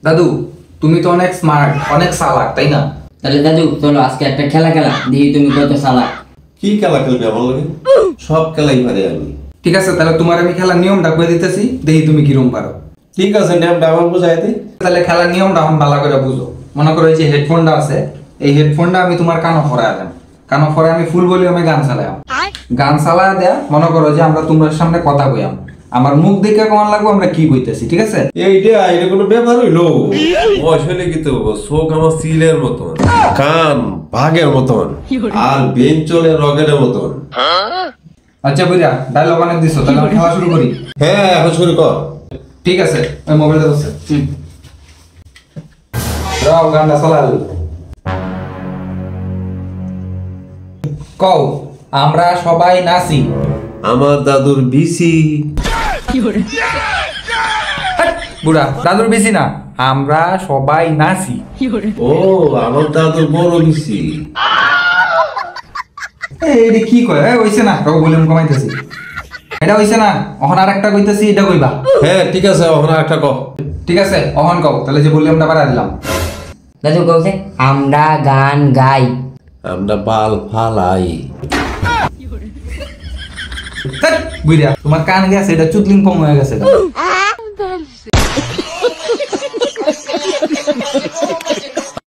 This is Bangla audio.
দাদু তুমি তো অনেক স্মার্ট, অনেক চালাক, তাই না? তাহলে দাদু চলো আজকে একটা খেলা দেখি তুমি কত চালাক। কি খেলা খেলবি আমার লগে? সব খেলাই পারি আমি। ঠিক আছে, তাহলে তোমার আমি খেলার নিয়মটা কয়ে দিতেছি, দেখি তুমি কিরম পারো। ঠিক আছে, নিয়মটা আমার বুঝাই দি। তাহলে খেলার নিয়মটা এখন ভালো করে বুঝো। মনে করো এই যে হেডফোনটা আছে, এই হেডফোনটা আমি তোমার কানে ফরায় দেন, কানে ফরায় আমি ফুল ভলিউমে গান চালাম। গান চালায় দেয়া মনে করো যে আমরা তোমার সামনে কথা কইয়াম, আমার মুখ দেখে কেমন লাগবো আমরা কি কইতেছি, ঠিক আছে? এইটা কোনো ব্যাপার হইলো? আসলে কি তো চোখ আমার সিলের মতন, কান বাঘের মতন, আর বেন চলে রগের মতন। আচ্ছা বুঝা, ডায়লগ অনেক দিছো, তাহলে আমি খেলা শুরু করি। হ্যাঁ, এখন শুরু কর। ঠিক আছে, ওই মোবাইলটা আছে, রাও গানটা চালাল। কও, আমরা সবাই নাচি। আমার দাদুর বিসি। বুড়া, দাদুর বেশি না, আমরা সবাই নাচি। ও, আমার দাদুর বড় বিসি। এই কি কয়? হইছে না, রাও ভলিউম কমাইতেছি। এটা হইছে না, অহন আরেকটা কইতেছি, এটা কইবা। হ্যাঁ ঠিক আছে, ওখানে একটা কর। ঠিক আছে, অহন কও, তাহলে যে ভলিউমটা বাড়াই দিলাম। দাদু কইছে আমরা গান গাই। আমরা বাল ফালাই। বুঝা, তোমার কান গেছে, এটা চুদলিং পং হয়ে গেছে।